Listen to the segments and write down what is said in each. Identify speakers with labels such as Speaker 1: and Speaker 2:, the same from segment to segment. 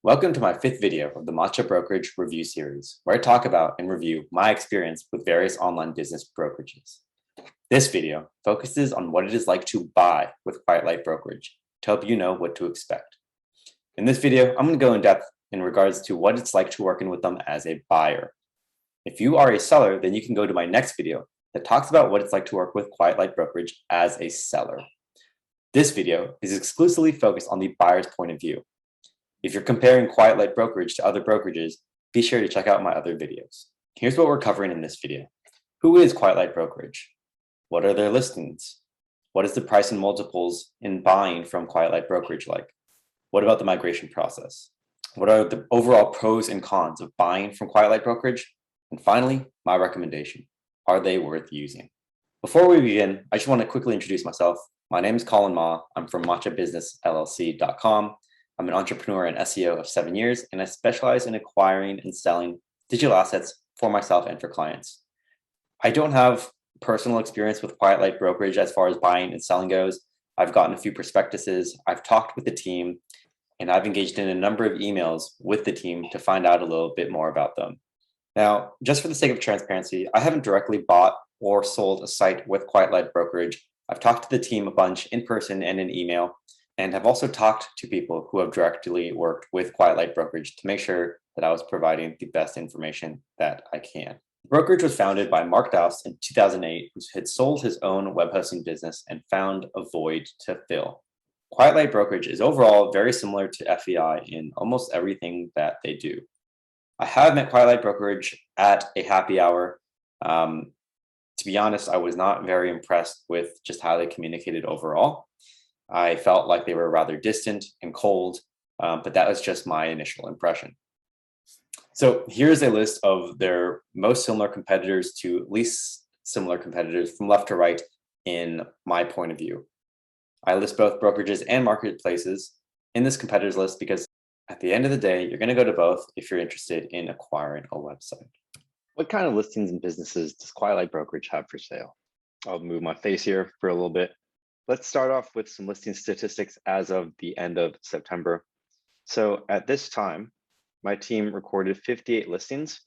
Speaker 1: Welcome to my fifth video of the Matcha Brokerage review series, where I talk about and review my experience with various online business brokerages. This video focuses on what it is like to buy with Quiet Light Brokerage to help you know what to expect. In this video, I'm going to go in depth in regards to what it's like to working with them as a buyer. If you are a seller, then you can go to my next video that talks about what it's like to work with Quiet Light Brokerage as a seller. This video is exclusively focused on the buyer's point of view. If you're comparing Quiet Light Brokerage to other brokerages, be sure to check out my other videos. Here's what we're covering in this video. Who is Quiet Light Brokerage? What are their listings? What is the price and multiples in buying from Quiet Light Brokerage like? What about the migration process? What are the overall pros and cons of buying from Quiet Light Brokerage? And finally, my recommendation. Are they worth using? Before we begin, I just want to quickly introduce myself. My name is Colin Ma. I'm from matchabusinessllc.com. I'm an entrepreneur and SEO of 7 years, and I specialize in acquiring and selling digital assets for myself and for clients. I don't have personal experience with Quiet Light Brokerage as far as buying and selling goes. I've gotten a few prospectuses, I've talked with the team, and I've engaged in a number of emails with the team to find out a little bit more about them. Now, just for the sake of transparency, I haven't directly bought or sold a site with Quiet Light Brokerage. I've talked to the team a bunch in person and in email, and have also talked to people who have directly worked with Quiet Light Brokerage to make sure that I was providing the best information that I can. The brokerage was founded by Mark Dowse in 2008, who had sold his own web hosting business and found a void to fill. Quiet Light Brokerage is overall very similar to FEI in almost everything that they do. I have met Quiet Light Brokerage at a happy hour. To be honest, I was not very impressed with just how they communicated overall. I felt like they were rather distant and cold, but that was just my initial impression. So here's a list of their most similar competitors to least similar competitors from left to right in my point of view. I list both brokerages and marketplaces in this competitors list because at the end of the day, you're going to go to both if you're interested in acquiring a website.
Speaker 2: What kind of listings and businesses does Quiet Light Brokerage have for sale? I'll move my face here for a little bit. Let's start off with some listing statistics as of the end of September. So at this time, my team recorded 58 listings,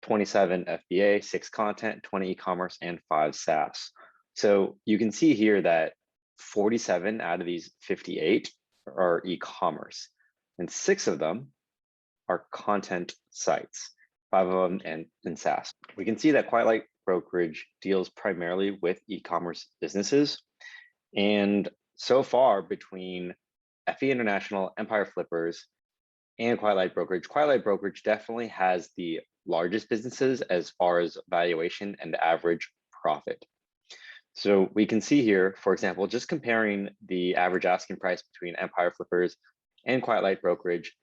Speaker 2: 27 FBA, 6 content, 20 e-commerce, and 5 SaaS. So you can see here that 47 out of these 58 are e-commerce, and 6 of them are content sites, 5 of them in SaaS. We can see that Quiet Light Brokerage deals primarily with e-commerce businesses. And so far, between FE International, Empire Flippers, and Quiet Light Brokerage definitely has the largest businesses as far as valuation and average profit. So we can see here, for example, just comparing the average asking price between Empire Flippers and Quiet Light Brokerage,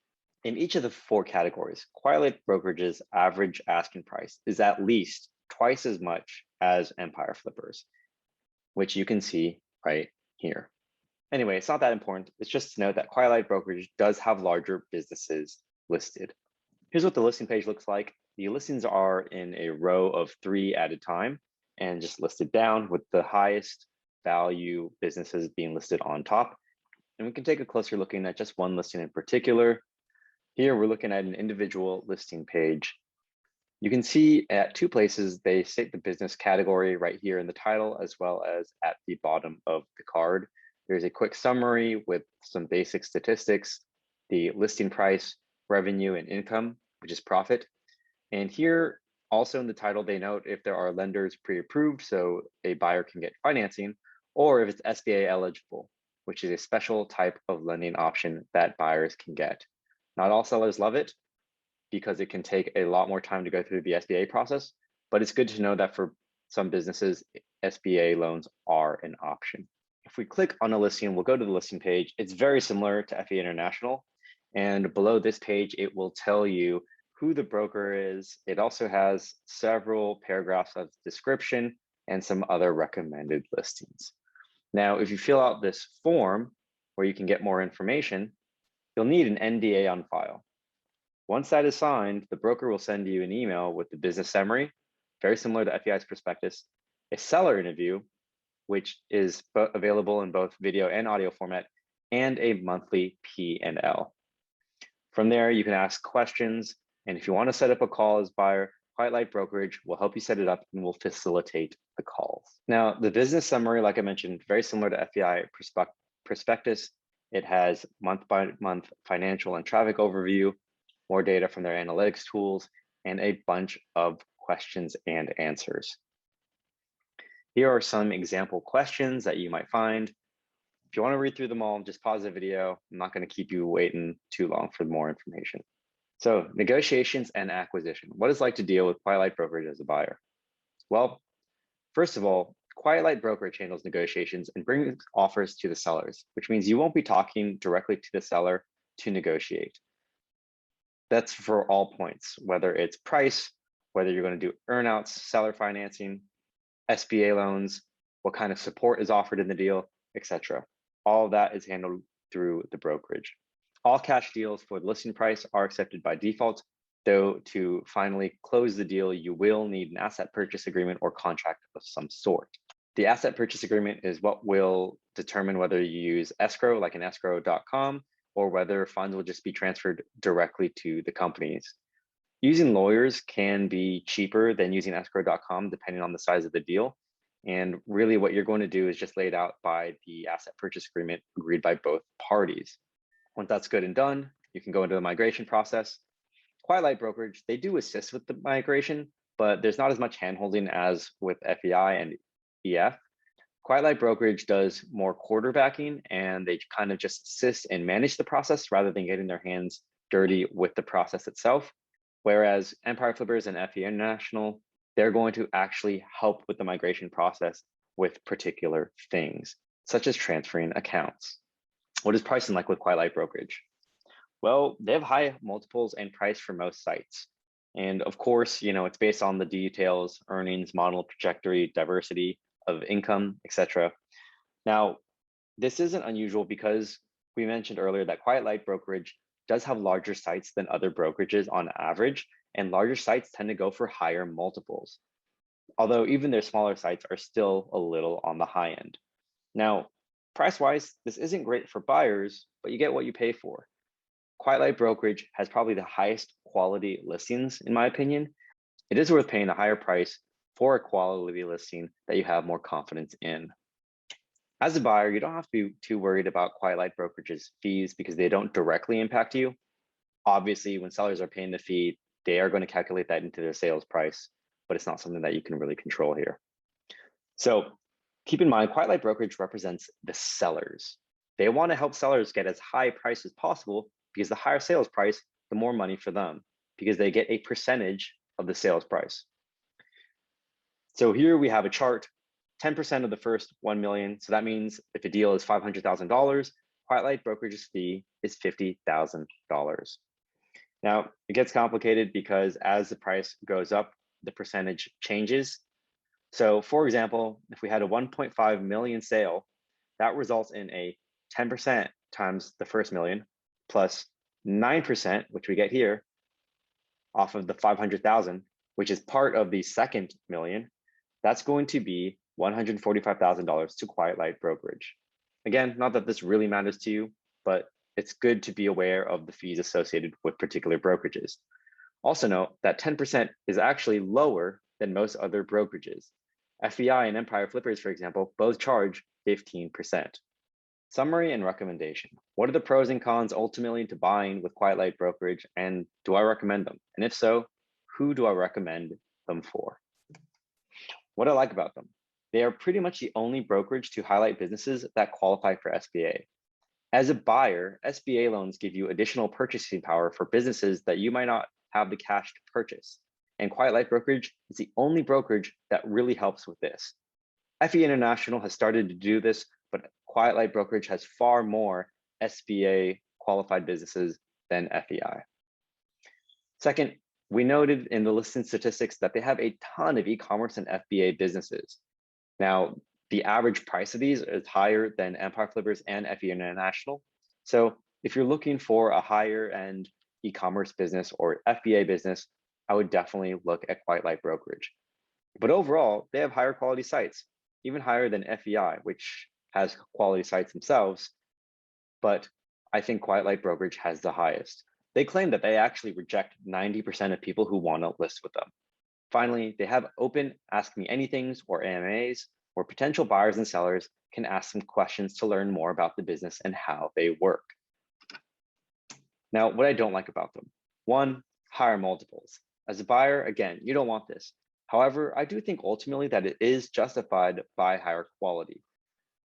Speaker 2: in each of the 4 categories, Quiet Light Brokerage's average asking price is at least twice as much as Empire Flippers, which you can see right here. Anyway, it's not that important. It's just to note that Quiet Light Brokerage does have larger businesses listed. Here's what the listing page looks like. The listings are in a row of 3 at a time and just listed down with the highest value businesses being listed on top. And we can take a closer look at just one listing in particular. Here, we're looking at an individual listing page. You can see at 2 places, they state the business category right here in the title, as well as at the bottom of the card. There's a quick summary with some basic statistics, the listing price, revenue, and income, which is profit. And here, also in the title, they note if there are lenders pre-approved, so a buyer can get financing, or if it's SBA eligible, which is a special type of lending option that buyers can get. Not all sellers love it, because it can take a lot more time to go through the SBA process, but it's good to know that for some businesses, SBA loans are an option. If we click on a listing, we'll go to the listing page. It's very similar to FE International, and below this page, it will tell you who the broker is. It also has several paragraphs of description and some other recommended listings. Now, if you fill out this form where you can get more information, you'll need an NDA on file. Once that is signed, the broker will send you an email with the business summary, very similar to FEI's prospectus, a seller interview, which is available in both video and audio format, and a monthly P&L. From there, you can ask questions. And if you want to set up a call as buyer, Quiet Light Brokerage will help you set it up and will facilitate the calls. Now, the business summary, like I mentioned, very similar to FEI prospectus. It has month-by-month financial and traffic overview, more data from their analytics tools, and a bunch of questions and answers. Here are some example questions that you might find. If you want to read through them all, just pause the video. I'm not going to keep you waiting too long for more information. So negotiations and acquisition. What is it like to deal with Quiet Light Brokerage as a buyer? Well, first of all, Quiet Light Brokerage handles negotiations and brings offers to the sellers, which means you won't be talking directly to the seller to negotiate. That's for all points, whether it's price, whether you're going to do earnouts, seller financing, SBA loans, what kind of support is offered in the deal, etc. All of that is handled through the brokerage. All cash deals for the listing price are accepted by default, though to finally close the deal, you will need an asset purchase agreement or contract of some sort. The asset purchase agreement is what will determine whether you use escrow, like an escrow.com, or whether funds will just be transferred directly to the companies. Using lawyers can be cheaper than using escrow.com, depending on the size of the deal. And really what you're going to do is just laid out by the asset purchase agreement agreed by both parties. Once that's good and done, you can go into the migration process. Quiet Light Brokerage, they do assist with the migration, but there's not as much handholding as with FEI and EF. Quiet Light Brokerage does more quarterbacking, and they kind of just assist and manage the process rather than getting their hands dirty with the process itself. Whereas Empire Flippers and FE International, they're going to actually help with the migration process with particular things, such as transferring accounts. What is pricing like with Quiet Light Brokerage? Well, they have high multiples and price for most sites. And of course, it's based on the details, earnings, model trajectory, diversity of income, etc. Now, this isn't unusual because we mentioned earlier that Quiet Light Brokerage does have larger sites than other brokerages on average, and larger sites tend to go for higher multiples. Although even their smaller sites are still a little on the high end. Now, price-wise, this isn't great for buyers, but you get what you pay for. Quiet Light Brokerage has probably the highest quality listings, in my opinion. It is worth paying a higher price for a quality listing that you have more confidence in. As a buyer, you don't have to be too worried about Quiet Light Brokerage's fees because they don't directly impact you. Obviously, when sellers are paying the fee, they are going to calculate that into their sales price, but it's not something that you can really control here. So keep in mind, Quiet Light Brokerage represents the sellers. They want to help sellers get as high a price as possible because the higher sales price, the more money for them because they get a percentage of the sales price. So here we have a chart, 10% of the first 1 million. So that means if a deal is $500,000, Quiet Light Brokerage's fee is $50,000. Now, it gets complicated because as the price goes up, the percentage changes. So for example, if we had a 1.5 million sale, that results in a 10% times the first million plus 9%, which we get here off of the 500,000, which is part of the second million. That's going to be $145,000 to Quiet Light Brokerage. Again, not that this really matters to you, but it's good to be aware of the fees associated with particular brokerages. Also note that 10% is actually lower than most other brokerages. FEI and Empire Flippers, for example, both charge 15%. Summary and recommendation. What are the pros and cons ultimately to buying with Quiet Light Brokerage, and do I recommend them? And if so, who do I recommend them for? What I like about them. They are pretty much the only brokerage to highlight businesses that qualify for SBA. As a buyer, SBA loans give you additional purchasing power for businesses that you might not have the cash to purchase. And Quiet Light Brokerage is the only brokerage that really helps with this. FE International has started to do this, but Quiet Light Brokerage has far more SBA qualified businesses than FEI. Second, we noted in the listing statistics that they have a ton of e-commerce and FBA businesses. Now, the average price of these is higher than Empire Flippers and FE International. So if you're looking for a higher end e-commerce business or FBA business, I would definitely look at Quiet Light Brokerage. But overall, they have higher quality sites, even higher than FEI, which has quality sites themselves. But I think Quiet Light Brokerage has the highest. They claim that they actually reject 90% of people who want to list with them. Finally, they have open Ask Me Anythings or AMAs, where potential buyers and sellers can ask some questions to learn more about the business and how they work. Now, what I don't like about them: 1, higher multiples. As a buyer, again, you don't want this. However, I do think ultimately that it is justified by higher quality,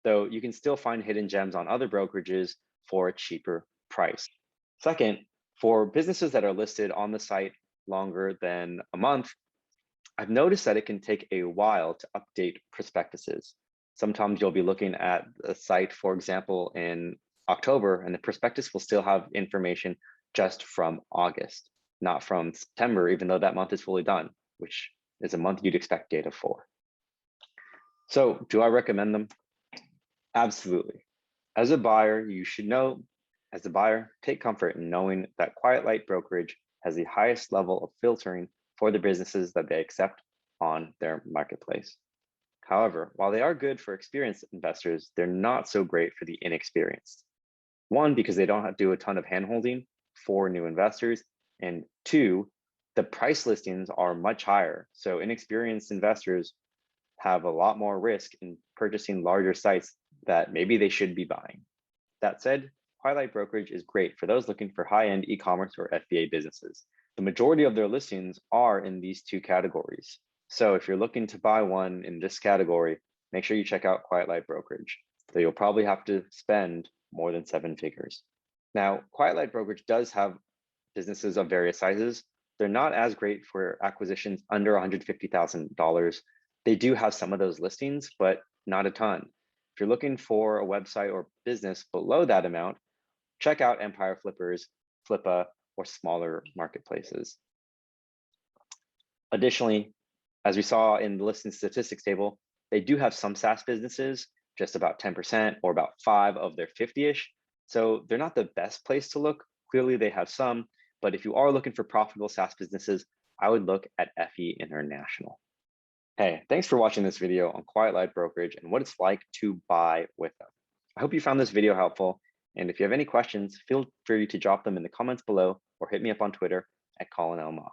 Speaker 2: though you can still find hidden gems on other brokerages for a cheaper price. Second, for businesses that are listed on the site longer than a month, I've noticed that it can take a while to update prospectuses. Sometimes you'll be looking at the site, for example, in October, and the prospectus will still have information just from August, not from September, even though that month is fully done, which is a month you'd expect data for. So do I recommend them? Absolutely. As a buyer, you should know, as a buyer, take comfort in knowing that Quiet Light Brokerage has the highest level of filtering for the businesses that they accept on their marketplace. However, while they are good for experienced investors, they're not so great for the inexperienced. 1, because they don't do a ton of handholding for new investors, and 2, the price listings are much higher. So inexperienced investors have a lot more risk in purchasing larger sites that maybe they should be buying. That said, Quiet Light Brokerage is great for those looking for high-end e-commerce or FBA businesses. The majority of their listings are in these 2 categories. So if you're looking to buy one in this category, make sure you check out Quiet Light Brokerage, though you'll probably have to spend more than 7 figures. Now, Quiet Light Brokerage does have businesses of various sizes. They're not as great for acquisitions under $150,000. They do have some of those listings, but not a ton. If you're looking for a website or business below that amount, check out Empire Flippers, Flippa, or smaller marketplaces. Additionally, as we saw in the listing statistics table, they do have some SaaS businesses, just about 10% or about 5 of their 50-ish. So they're not the best place to look. Clearly they have some, but if you are looking for profitable SaaS businesses, I would look at FE International. Hey, thanks for watching this video on Quiet Light Brokerage and what it's like to buy with them. I hope you found this video helpful. And if you have any questions, feel free to drop them in the comments below or hit me up on Twitter at Colin Introduction.